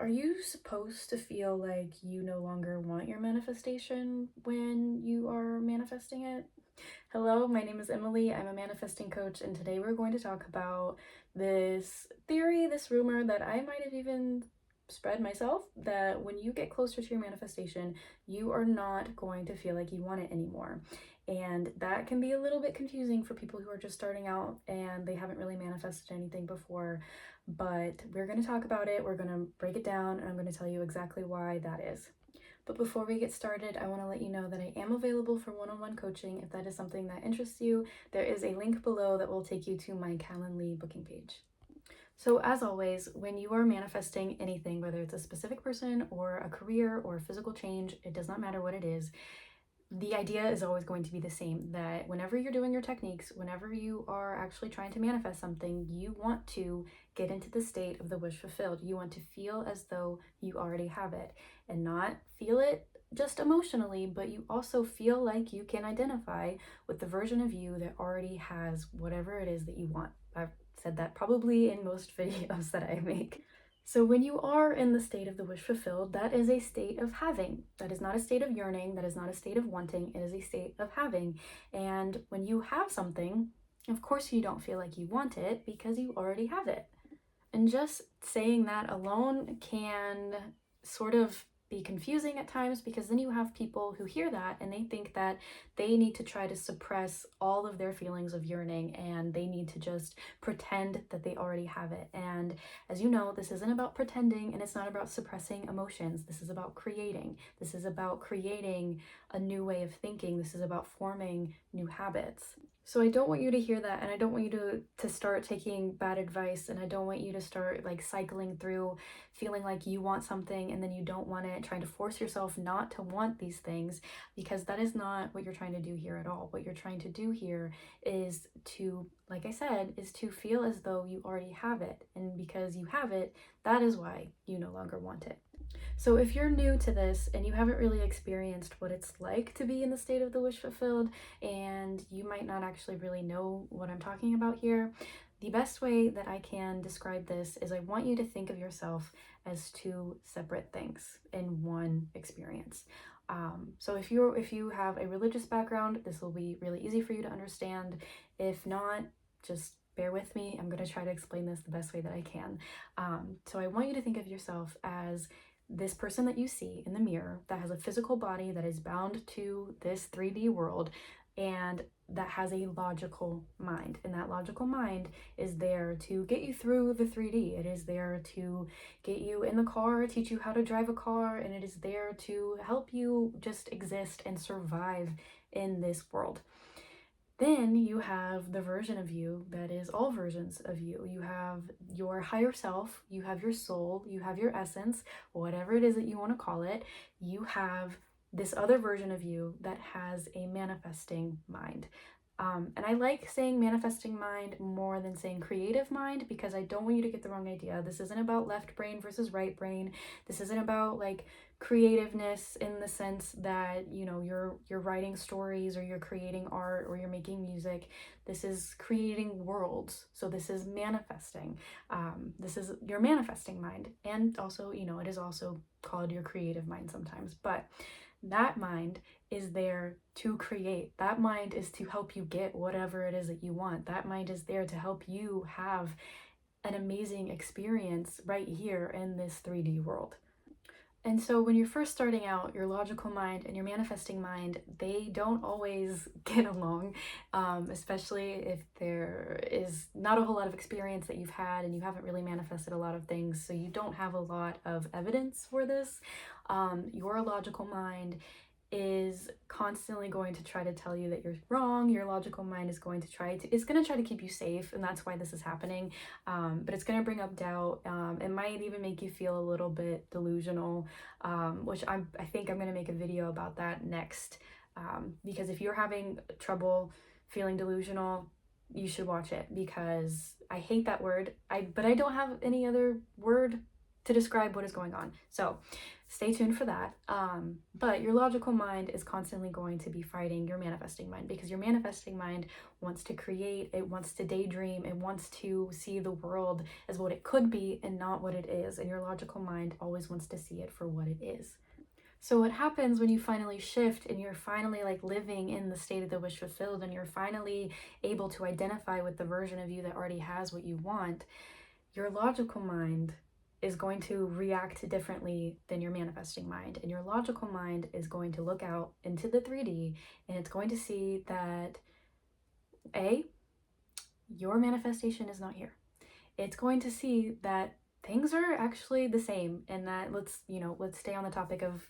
Are you supposed to feel like you no longer want your manifestation when you are manifesting it? Hello, my name is Emily. I'm a manifesting coach, and today we're going to talk about this theory, this rumor that I might have even spread myself, that when you get closer to your manifestation, you are not going to feel like you want it anymore. And that can be a little bit confusing for people who are just starting out and they haven't really manifested anything before. But we're going to talk about it, we're going to break it down, and I'm going to tell you exactly why that is. But before we get started, I want to let you know that I am available for one-on-one coaching if that is something that interests you. There is a link below that will take you to my Calendly booking page. So as always, when you are manifesting anything, whether it's a specific person or a career or a physical change, it does not matter what it is, the idea is always going to be the same, that whenever you're doing your techniques, whenever you are actually trying to manifest something, you want to get into the state of the wish fulfilled. You want to feel as though you already have it, and not feel it just emotionally, but you also feel like you can identify with the version of you that already has whatever it is that you want. I've said that probably in most videos that I make. So when you are in the state of the wish fulfilled, that is a state of having. That is not a state of yearning. That is not a state of wanting. It is a state of having. And when you have something, of course you don't feel like you want it because you already have it. And just saying that alone can sort of be confusing at times, because then you have people who hear that and they think that they need to try to suppress all of their feelings of yearning and they need to just pretend that they already have it. And as you know, this isn't about pretending and it's not about suppressing emotions. This is about creating. This is about creating a new way of thinking. This is about forming new habits. So I don't want you to hear that, and I don't want you to start taking bad advice, and I don't want you to start like cycling through feeling like you want something and then you don't want it, trying to force yourself not to want these things, because that is not what you're trying to do here at all. What you're trying to do here is to, like I said, is to feel as though you already have it. And because you have it, that is why you no longer want it. So if you're new to this and you haven't really experienced what it's like to be in the state of the wish fulfilled, and you might not actually really know what I'm talking about here, the best way that I can describe this is I want you to think of yourself as two separate things in one experience. So if you have a religious background, this will be really easy for you to understand. If not, just bear with me. I'm going to try to explain this the best way that I can. So I want you to think of yourself as this person that you see in the mirror that has a physical body that is bound to this 3D world and that has a logical mind. And that logical mind is there to get you through the 3D. It is there to get you in the car, teach you how to drive a car, and it is there to help you just exist and survive in this world. Then you have the version of you that is all versions of you. You have your higher self, you have your soul, you have your essence, whatever it is that you want to call it. You have this other version of you that has a manifesting mind. And I like saying manifesting mind more than saying creative mind, because I don't want you to get the wrong idea. This isn't about left brain versus right brain. This isn't about like creativeness in the sense that, you know, you're writing stories or you're creating art or you're making music. This is creating worlds. So this is manifesting. This is your manifesting mind. And also, you know, it is also called your creative mind sometimes. But that mind is there to create. That mind is to help you get whatever it is that you want. That mind is there to help you have an amazing experience right here in this 3D world. And so when you're first starting out, your logical mind and your manifesting mind, they don't always get along, especially if there is not a whole lot of experience that you've had and you haven't really manifested a lot of things, so you don't have a lot of evidence for this. Your logical mind is constantly going to try to tell you that you're wrong. Your logical mind is going to try to keep you safe, and that's why this is happening. But it's going to bring up doubt. It might even make you feel a little bit delusional, which I think I'm going to make a video about that next, because if you're having trouble feeling delusional, you should watch it, because I hate that word. But I don't have any other word to describe what is going on. So stay tuned for that. But your logical mind is constantly going to be fighting your manifesting mind, because your manifesting mind wants to create, it wants to daydream, it wants to see the world as what it could be and not what it is. And your logical mind always wants to see it for what it is. So what happens when you finally shift and you're finally like living in the state of the wish fulfilled, and you're finally able to identify with the version of you that already has what you want, your logical mind is going to react differently than your manifesting mind. And your logical mind is going to look out into the 3D, and it's going to see that your manifestation is not here. It's going to see that things are actually the same, and that let's stay on the topic of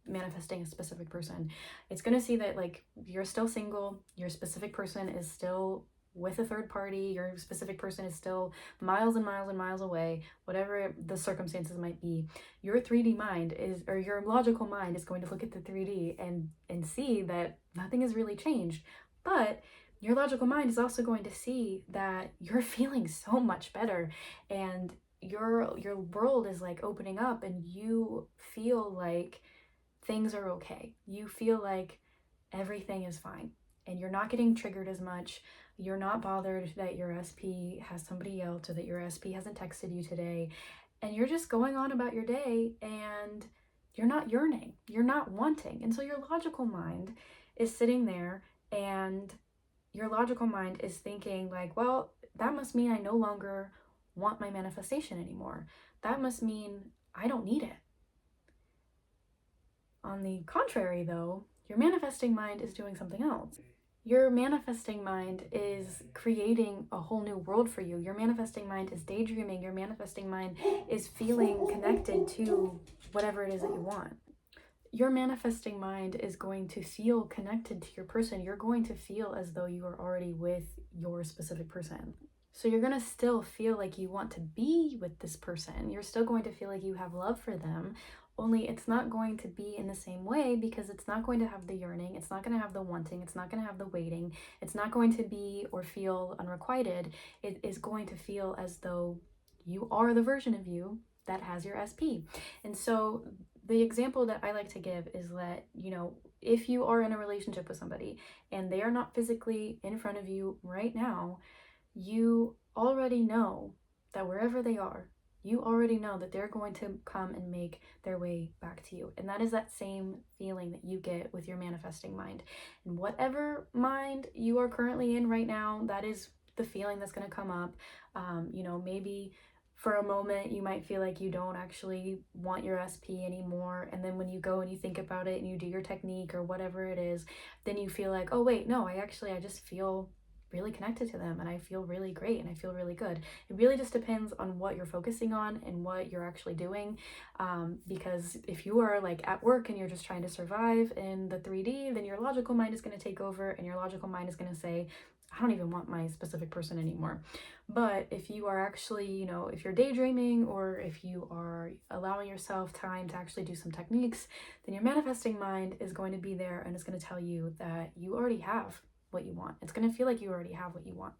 manifesting a specific person. It's going to see that like you're still single, your specific person is still with a third party, your specific person is still miles and miles and miles away, whatever the circumstances might be. Your 3D mind is, or your logical mind is going to look at the 3D and see that nothing has really changed. But your logical mind is also going to see that you're feeling so much better, and your world is like opening up, and you feel like things are okay. You feel like everything is fine, and you're not getting triggered as much. You're not bothered that your SP has somebody else, or that your SP hasn't texted you today, and you're just going on about your day, and you're not yearning, you're not wanting. And so your logical mind is sitting there, and your logical mind is thinking like, well, that must mean I no longer want my manifestation anymore. That must mean I don't need it. On the contrary, though, your manifesting mind is doing something else. Your manifesting mind is creating a whole new world for you. Your manifesting mind is daydreaming. Your manifesting mind is feeling connected to whatever it is that you want. Your manifesting mind is going to feel connected to your person. You're going to feel as though you are already with your specific person. So you're going to still feel like you want to be with this person. You're still going to feel like you have love for them, only it's not going to be in the same way, because it's not going to have the yearning, it's not going to have the wanting, it's not going to have the waiting, it's not going to be or feel unrequited. It is going to feel as though you are the version of you that has your SP. And so the example that I like to give is that, if you are in a relationship with somebody and they are not physically in front of you right now, you already know that wherever they are, you already know that they're going to come and make their way back to you. And that is that same feeling that you get with your manifesting mind. And whatever mind you are currently in right now, that is the feeling that's going to come up. Maybe for a moment you might feel like you don't actually want your SP anymore, and then when you go and you think about it and you do your technique or whatever it is, then you feel like, oh wait, no, I just feel really connected to them, and I feel really great, and I feel really good. It really just depends on what you're focusing on and what you're actually doing, because if you are like at work and you're just trying to survive in the 3D, then your logical mind is going to take over, and your logical mind is going to say, I don't even want my specific person anymore. But if you are actually, if you're daydreaming, or if you are allowing yourself time to actually do some techniques, then your manifesting mind is going to be there, and it's going to tell you that you already have what you want. It's going to feel like you already have what you want.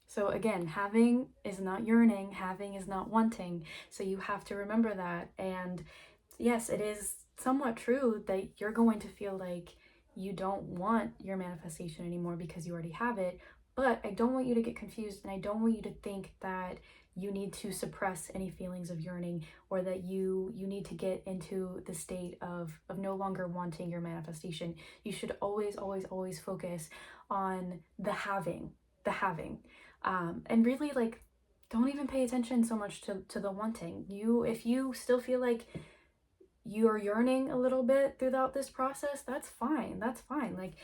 So again, having is not yearning, having is not wanting. So you have to remember that. And yes, it is somewhat true that you're going to feel like you don't want your manifestation anymore because you already have it. But I don't want you to get confused, and I don't want you to think that you need to suppress any feelings of yearning, or that you need to get into the state of no longer wanting your manifestation. You should always, always, always focus on the having, and really like don't even pay attention so much to the wanting. If you still feel like you're yearning a little bit throughout this process, that's fine. Like,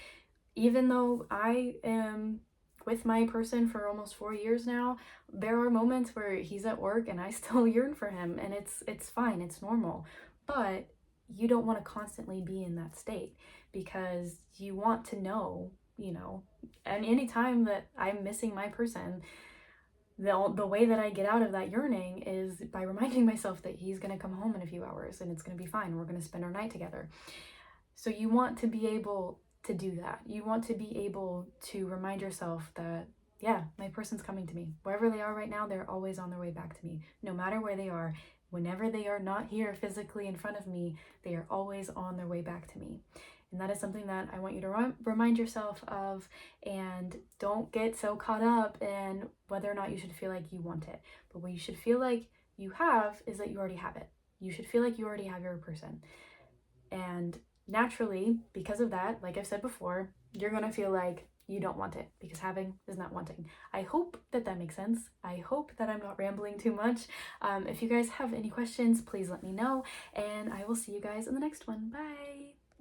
even though I am with my person for almost 4 years now, there are moments where he's at work and I still yearn for him, and it's fine, it's normal. But you don't want to constantly be in that state, because you want to know, and anytime that I'm missing my person, the way that I get out of that yearning is by reminding myself that he's going to come home in a few hours and it's going to be fine. We're going to spend our night together. So you want to be able to do that. You want to be able to remind yourself that, yeah, my person's coming to me. Wherever they are right now, they're always on their way back to me. No matter where they are, whenever they are not here physically in front of me, they are always on their way back to me. And that is something that I want you to remind yourself of, and don't get so caught up in whether or not you should feel like you want it. But what you should feel like you have is that you already have it. You should feel like you already have your person. And naturally, because of that, like I've said before, you're going to feel like you don't want it, because having is not wanting. I hope that that makes sense. I hope that I'm not rambling too much. If you guys have any questions, please let me know, and I will see you guys in the next one. Bye!